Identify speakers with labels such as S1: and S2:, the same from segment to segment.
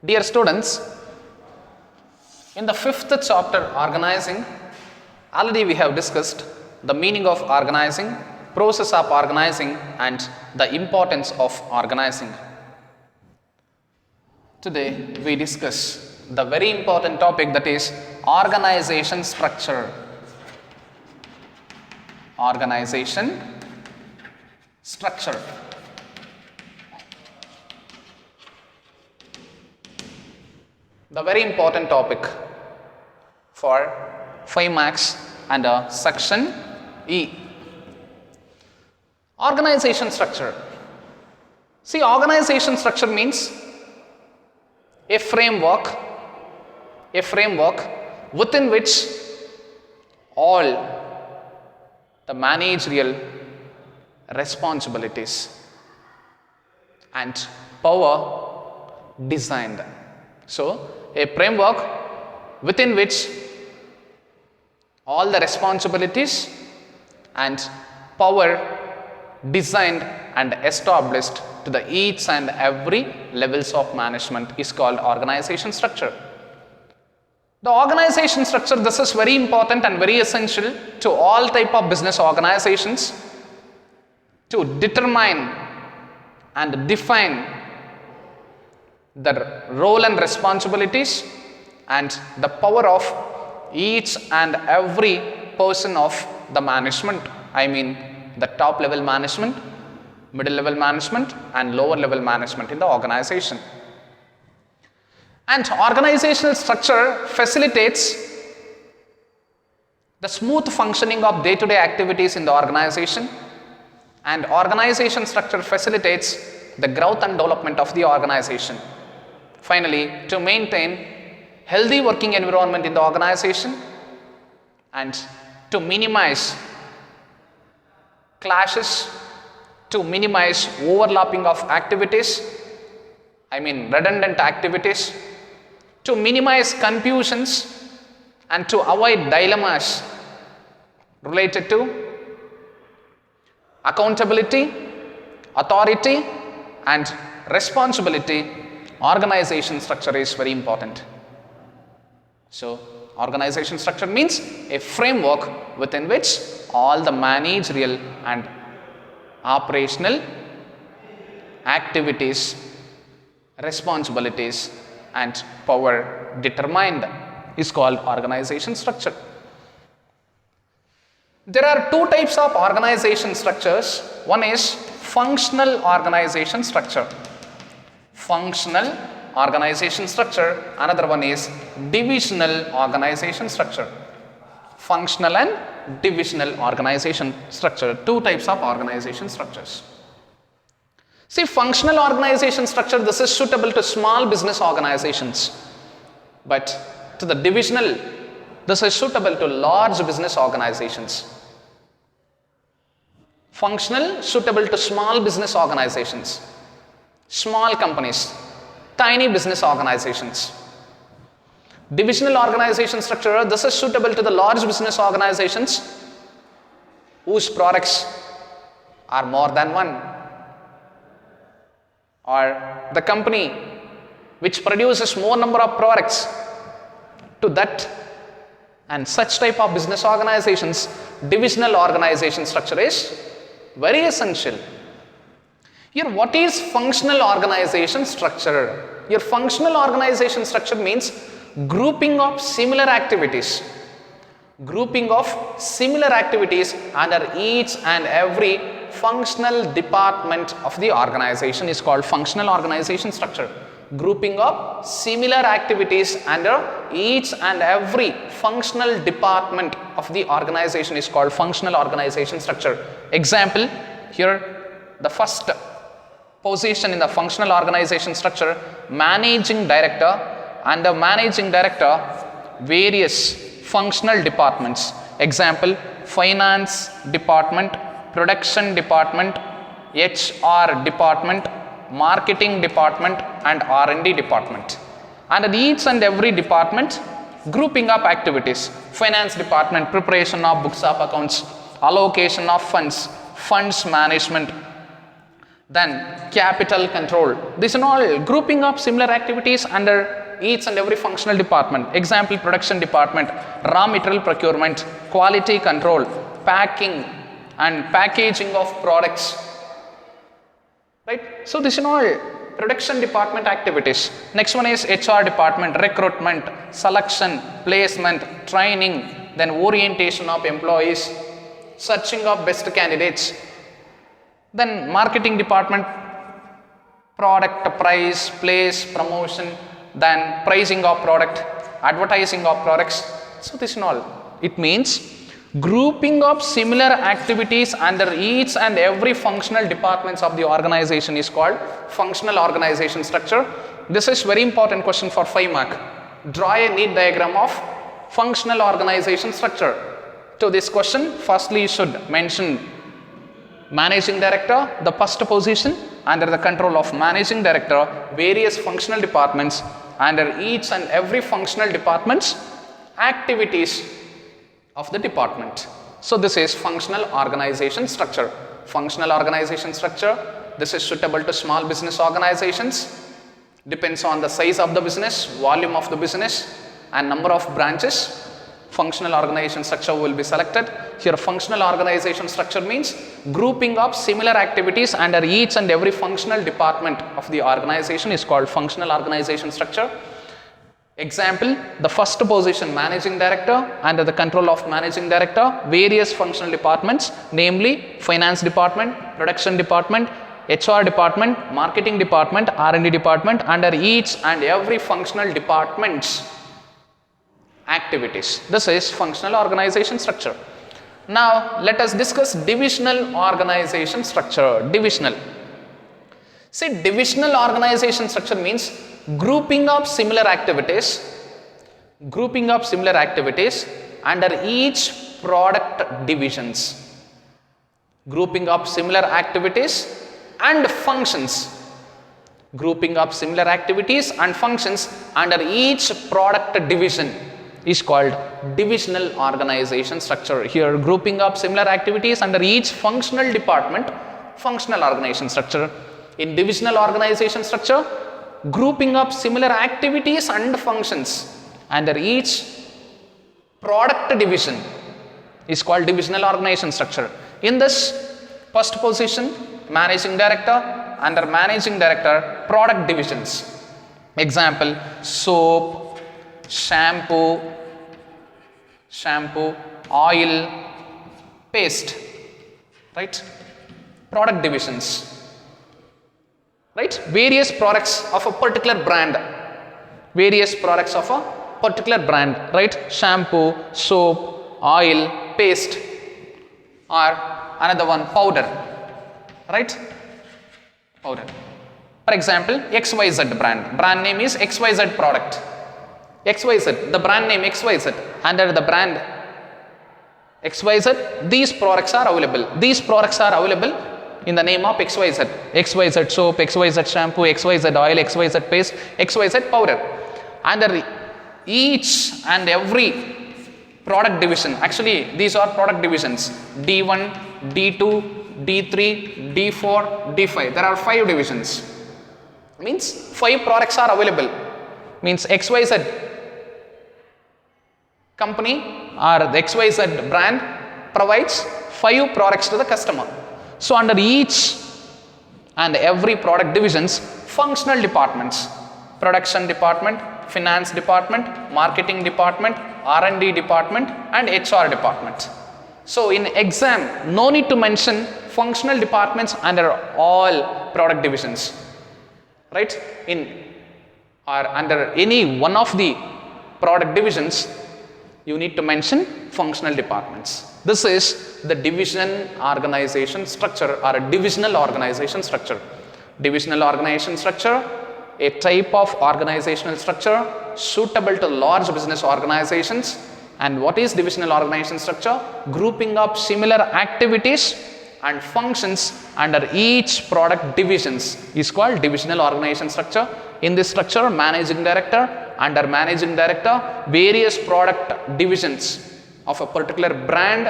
S1: Dear students, in the fifth chapter, organizing, already we have discussed the meaning of organizing, process of organizing, and the importance of organizing. Today we discuss the very important topic, that is organization structure. Organization structure. The very important topic for 5 marks under section E. Organization structure. See, organization structure means a framework within which all the managerial responsibilities and power designed. So, a framework within which all the responsibilities and power designed and established to the each and every levels of management is called organization structure. The organization structure, this is very important and very essential to all type of business organizations to determine and define the role and responsibilities and the power of each and every person of the management. I mean the top level management, middle level management and lower level management in the organization. And organizational structure facilitates the smooth functioning of day-to-day activities in the organization, and organization structure facilitates the growth and development of the organization. Finally, to maintain healthy working environment in the organization and to minimize clashes, to minimize overlapping of activities, I mean redundant activities, to minimize confusions and to avoid dilemmas related to accountability, authority and responsibility, organization structure is very important. So, organization structure means a framework within which all the managerial and operational activities, responsibilities and power determined is called organization structure. There are two types of organization structures. One is functional organization structure. Functional organization structure. Another one is divisional organization structure. Functional and divisional organization structure. Two types of organization structures. See, functional organization structure, this is suitable to small business organizations, but to the divisional, this is suitable to large business organizations. Functional, suitable to small business organizations, small companies, tiny business organizations. Divisional organization structure, this is suitable to the large business organizations whose products are more than one, or the company which produces more number of products. To that and such type of business organizations, divisional organization structure is very essential. Here, what is functional organization structure? Your functional organization structure means grouping of similar activities. Grouping of similar activities under each and every functional department of the organization is called functional organization structure. Grouping of similar activities under each and every functional department of the organization is called functional organization structure. Example, here the first position in the functional organization structure, managing director. Under managing director, various functional departments. Example, finance department, production department, HR department, marketing department and R&D department. Under each and every department, grouping up activities. Finance department, preparation of books of accounts, allocation of funds, funds management, Then capital control. These are all grouping up similar activities under each and every functional department. Example, production department, raw material procurement, quality control, packing and packaging of products. Right? So this is all production department activities. Next one is HR department, recruitment, selection, placement, training, then orientation of employees, searching of best candidates. Then marketing department, product price, place, promotion, then pricing of product, advertising of products. So this is all. It means grouping of similar activities under each and every functional departments of the organization is called functional organization structure. This is very important question for 5 mark. Draw a neat diagram of functional organization structure. To this question, firstly you should mention managing director, the first position, under the control of managing director, various functional departments, under each and every functional department's activities of the department. So this is functional organization structure. Functional organization structure, this is suitable to small business organizations, depends on the size of the business, volume of the business and number of branches. Functional organization structure will be selected. Here functional organization structure means grouping of similar activities under each and every functional department of the organization is called functional organization structure. Example, the first position managing director, under the control of managing director, various functional departments, namely finance department, production department, HR department, marketing department, R&D department, under each and every functional department's activities. This is functional organization structure. Now let us discuss divisional organization structure. Divisional. See, divisional organization structure means grouping up similar activities under each product divisions. Grouping up similar activities and functions. Grouping up similar activities and functions under each product division is called divisional organization structure. Here grouping up similar activities under each functional department, functional organization structure. In divisional organization structure, grouping up similar activities and functions under each product division is called divisional organization structure. In this first position, managing director, under managing director, product divisions. Example, soap, shampoo, oil, paste, right? Product divisions. Right? Various products of a particular brand. Right? Shampoo, soap, oil, paste, or another one, powder. Right? Powder. For example, XYZ brand. Brand name is XYZ product. XYZ, the brand name XYZ. Under the brand XYZ, these products are available. These products are available in the name of XYZ. XYZ soap, XYZ shampoo, XYZ oil, XYZ paste, XYZ powder. Under each and every product division, actually these are product divisions, D1, D2, D3, D4, D5. There are 5 divisions. Means 5 products are available. Means XYZ company or the XYZ brand provides 5 products to the customer. So under each and every product divisions, functional departments, production department, finance department, marketing department, R&D department and HR department. So in exam, no need to mention functional departments under all product divisions, right? Or under any one of the product divisions, you need to mention functional departments. This is the division organization structure or a divisional organization structure. Divisional organization structure, a type of organizational structure suitable to large business organizations. And what is divisional organization structure? Grouping up similar activities and functions under each product divisions is called divisional organization structure. In this structure, managing director, under managing director, various product divisions of a particular brand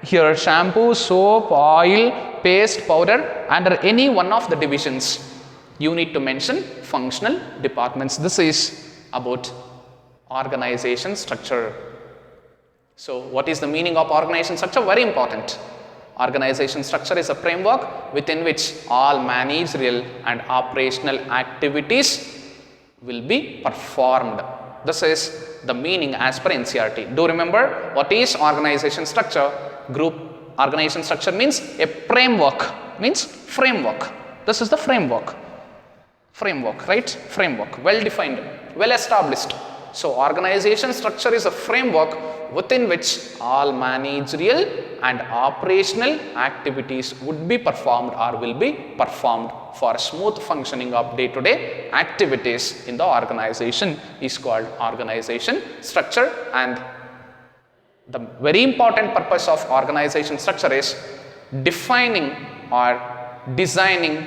S1: Here shampoo, soap, oil, paste, powder, under any one of the divisions you need to mention functional departments. This is about organization structure. So what is the meaning of organization structure? Very important. Organization structure is a framework within which all managerial and operational activities will be performed. This is the meaning as per NCERT. Do remember what is organization structure? Group organization structure means a framework, means framework. This is the framework. Framework, right? Framework, well defined, well established. So organization structure is a framework within which all managerial and operational activities would be performed or will be performed for smooth functioning of day-to-day activities in the organization is called organization structure. And the very important purpose of organization structure is defining or designing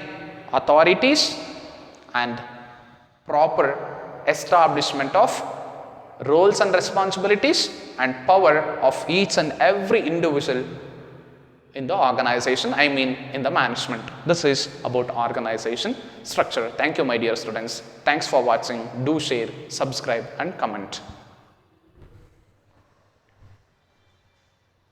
S1: authorities and proper establishment of roles and responsibilities and power of each and every individual in the organization, I mean in the management. This is about organization structure. Thank you, my dear students. Thanks for watching. Do share, subscribe and comment.